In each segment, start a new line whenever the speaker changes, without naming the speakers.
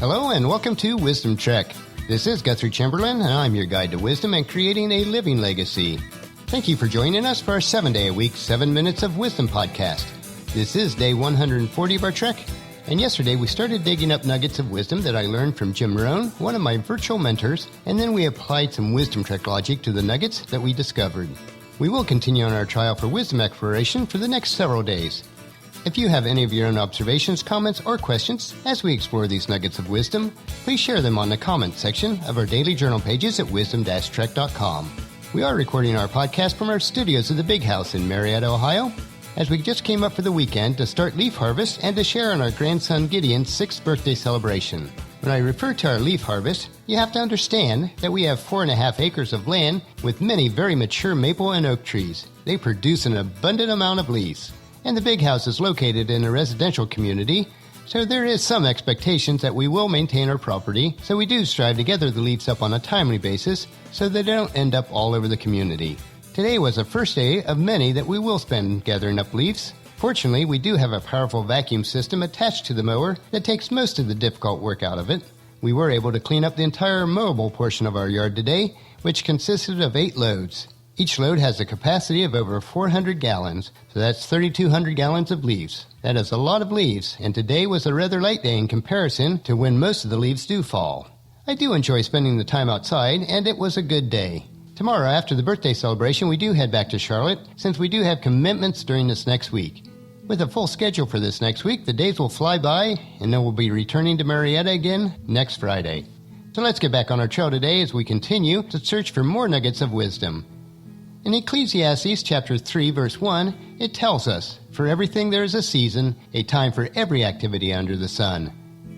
Hello and welcome to Wisdom Trek. This is Guthrie Chamberlain and I'm your guide to wisdom and creating a living legacy. Thank you for joining us for our 7-day-a-week 7 Minutes of Wisdom podcast. This is day 140 of our trek, and yesterday we started digging up nuggets of wisdom that I learned from Jim Rohn, one of my virtual mentors, and then we applied some Wisdom Trek logic to the nuggets that we discovered. We will continue on our trial for wisdom exploration for the next several days. If you have any of your own observations, comments, or questions as we explore these nuggets of wisdom, please share them on the comments section of our daily journal pages at wisdom-trek.com. We are recording our podcast from our studios at the Big House in Marietta, Ohio, as we just came up for the weekend to start leaf harvest and to share on our grandson Gideon's 6th birthday celebration. When I refer to our leaf harvest, you have to understand that we have 4.5 acres of land with many very mature maple and oak trees. They produce an abundant amount of leaves. And the Big House is located in a residential community, so there is some expectations that we will maintain our property, so we do strive to gather the leaves up on a timely basis so they don't end up all over the community. Today was the first day of many that we will spend gathering up leaves. Fortunately, we do have a powerful vacuum system attached to the mower that takes most of the difficult work out of it. We were able to clean up the entire mowable portion of our yard today, which consisted of 8 loads. Each load has a capacity of over 400 gallons, so that's 3,200 gallons of leaves. That is a lot of leaves, and today was a rather light day in comparison to when most of the leaves do fall. I do enjoy spending the time outside, and it was a good day. Tomorrow, after the birthday celebration, we do head back to Charlotte, since we do have commitments during this next week. With a full schedule for this next week, the days will fly by, and then we'll be returning to Marietta again next Friday. So let's get back on our trail today as we continue to search for more nuggets of wisdom. In Ecclesiastes chapter 3, verse 1, it tells us, "For everything there is a season, a time for every activity under the sun."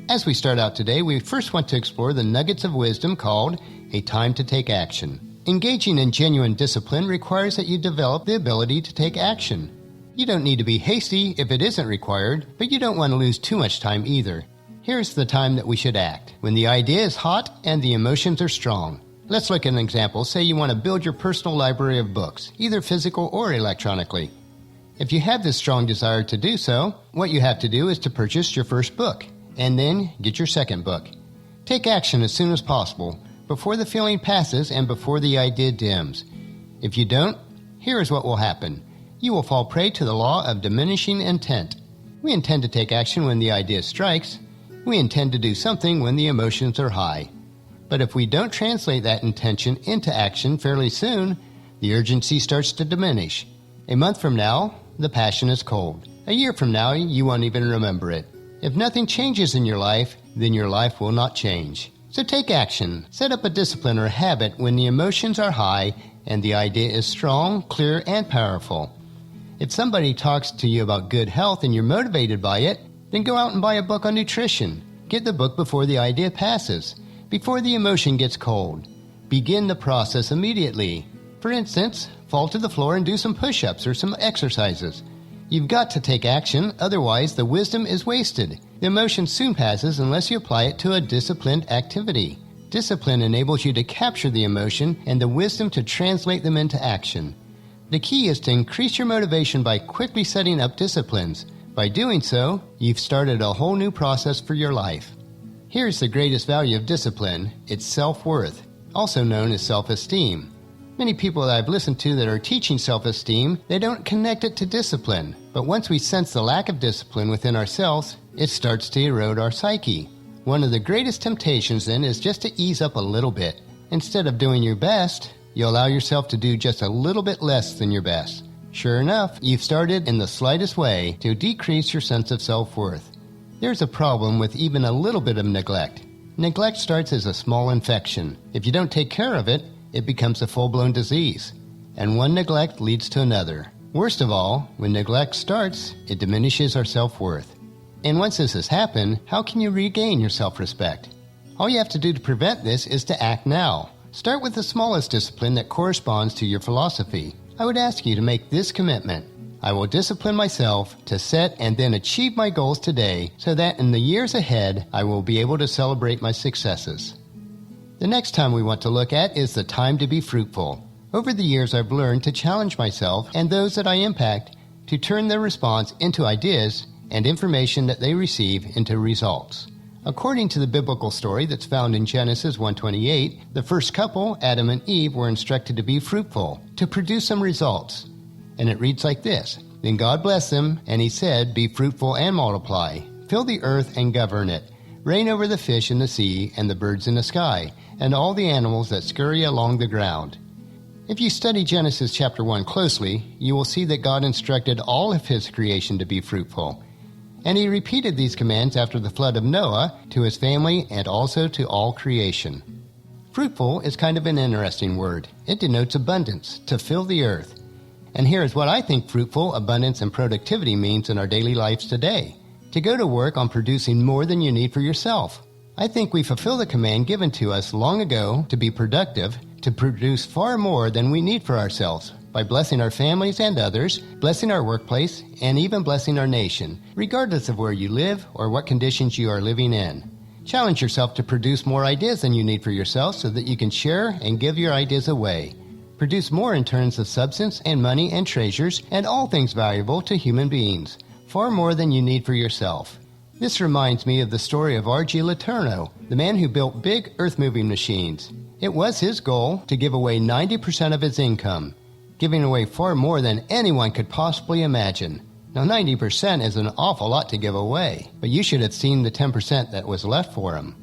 As we start out today, we first want to explore the nuggets of wisdom called a time to take action. Engaging in genuine discipline requires that you develop the ability to take action. You don't need to be hasty if it isn't required, but you don't want to lose too much time either. Here's the time that we should act, when the idea is hot and the emotions are strong. Let's look at an example. Say you want to build your personal library of books, either physical or electronically. If you have this strong desire to do so, what you have to do is to purchase your first book, and then get your second book. Take action as soon as possible, before the feeling passes and before the idea dims. If you don't, here is what will happen. You will fall prey to the law of diminishing intent. We intend to take action when the idea strikes. We intend to do something when the emotions are high. But if we don't translate that intention into action fairly soon, the urgency starts to diminish. A month from now, the passion is cold. A year from now, you won't even remember it. If nothing changes in your life, then your life will not change. So take action. Set up a discipline or habit when the emotions are high and the idea is strong, clear, and powerful. If somebody talks to you about good health and you're motivated by it, then go out and buy a book on nutrition. Get the book before the idea passes. Before the emotion gets cold, begin the process immediately. For instance, fall to the floor and do some push-ups or some exercises. You've got to take action, otherwise the wisdom is wasted. The emotion soon passes unless you apply it to a disciplined activity. Discipline enables you to capture the emotion and the wisdom to translate them into action. The key is to increase your motivation by quickly setting up disciplines. By doing so, you've started a whole new process for your life. Here's the greatest value of discipline. It's self-worth, also known as self-esteem. Many people that I've listened to that are teaching self-esteem, they don't connect it to discipline. But once we sense the lack of discipline within ourselves, it starts to erode our psyche. One of the greatest temptations then is just to ease up a little bit. Instead of doing your best, you allow yourself to do just a little bit less than your best. Sure enough, you've started in the slightest way to decrease your sense of self-worth. There's a problem with even a little bit of neglect. Neglect starts as a small infection. If you don't take care of it, it becomes a full-blown disease. And one neglect leads to another. Worst of all, when neglect starts, it diminishes our self-worth. And once this has happened, how can you regain your self-respect? All you have to do to prevent this is to act now. Start with the smallest discipline that corresponds to your philosophy. I would ask you to make this commitment. I will discipline myself to set and then achieve my goals today so that in the years ahead, I will be able to celebrate my successes. The next time we want to look at is the time to be fruitful. Over the years, I've learned to challenge myself and those that I impact to turn their response into ideas and information that they receive into results. According to the biblical story that's found in Genesis 1:28, the first couple, Adam and Eve, were instructed to be fruitful, to produce some results. And it reads like this: Then God blessed them, and he said, Be fruitful and multiply, fill the earth and govern it, reign over the fish in the sea and the birds in the sky, and all the animals that scurry along the ground. If you study Genesis chapter 1 closely, you will see that God instructed all of his creation to be fruitful. And he repeated these commands after the flood of Noah to his family and also to all creation. Fruitful is kind of an interesting word. It denotes abundance, to fill the earth. And here is what I think fruitful, abundance, and productivity means in our daily lives today. To go to work on producing more than you need for yourself. I think we fulfill the command given to us long ago to be productive, to produce far more than we need for ourselves, by blessing our families and others, blessing our workplace, and even blessing our nation, regardless of where you live or what conditions you are living in. Challenge yourself to produce more ideas than you need for yourself so that you can share and give your ideas away. Produce more in terms of substance and money and treasures and all things valuable to human beings, far more than you need for yourself. This reminds me of the story of R.G. Letourneau, the man who built big earth-moving machines. It was his goal to give away 90% of his income, giving away far more than anyone could possibly imagine. Now 90% is an awful lot to give away, but you should have seen the 10% that was left for him.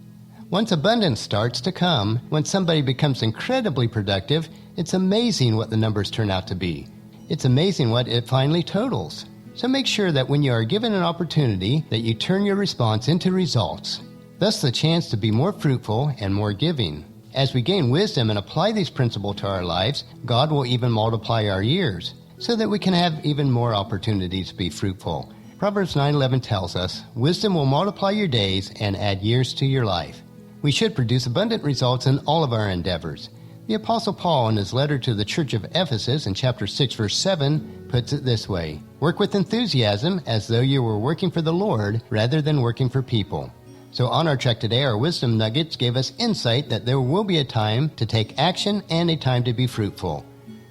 Once abundance starts to come, when somebody becomes incredibly productive, it's amazing what the numbers turn out to be. It's amazing what it finally totals. So make sure that when you are given an opportunity, that you turn your response into results. Thus the chance to be more fruitful and more giving. As we gain wisdom and apply these principles to our lives, God will even multiply our years, so that we can have even more opportunities to be fruitful. Proverbs 9:11 tells us, Wisdom will multiply your days and add years to your life. We should produce abundant results in all of our endeavors. The Apostle Paul, in his letter to the church of Ephesus in chapter 6, verse 7, puts it this way: Work with enthusiasm as though you were working for the Lord rather than working for people. So on our trek today, our wisdom nuggets gave us insight that there will be a time to take action and a time to be fruitful.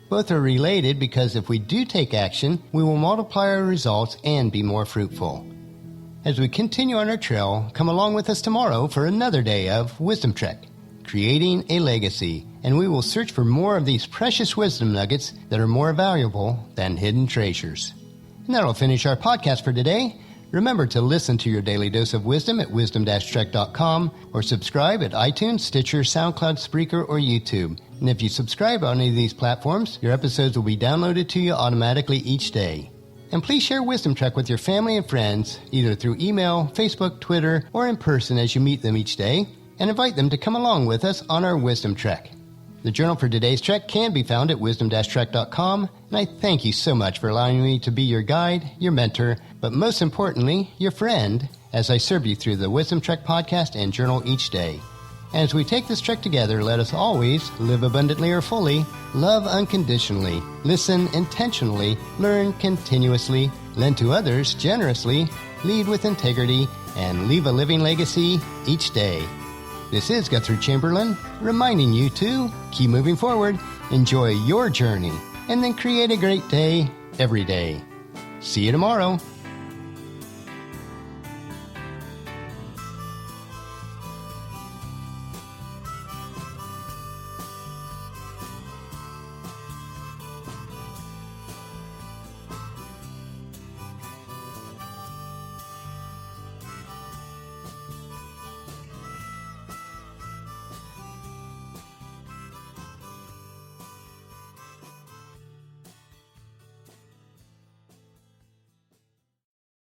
Both are related because if we do take action, we will multiply our results and be more fruitful. As we continue on our trail, come along with us tomorrow for another day of Wisdom Trek, creating a legacy, and we will search for more of these precious wisdom nuggets that are more valuable than hidden treasures. And that'll finish our podcast for today. Remember to listen to your daily dose of wisdom at wisdom-trek.com or subscribe at iTunes, Stitcher, SoundCloud, Spreaker, or YouTube. And if you subscribe on any of these platforms, your episodes will be downloaded to you automatically each day. And please share Wisdom Trek with your family and friends, either through email, Facebook, Twitter, or in person as you meet them each day, and invite them to come along with us on our Wisdom Trek. The journal for today's trek can be found at wisdom-trek.com, and I thank you so much for allowing me to be your guide, your mentor, but most importantly, your friend, as I serve you through the Wisdom Trek podcast and journal each day. And as we take this trek together, let us always live abundantly or fully, love unconditionally, listen intentionally, learn continuously, lend to others generously, lead with integrity, and leave a living legacy each day. This is Guthrie Chamberlain, reminding you to keep moving forward, enjoy your journey, and then create a great day every day. See you tomorrow.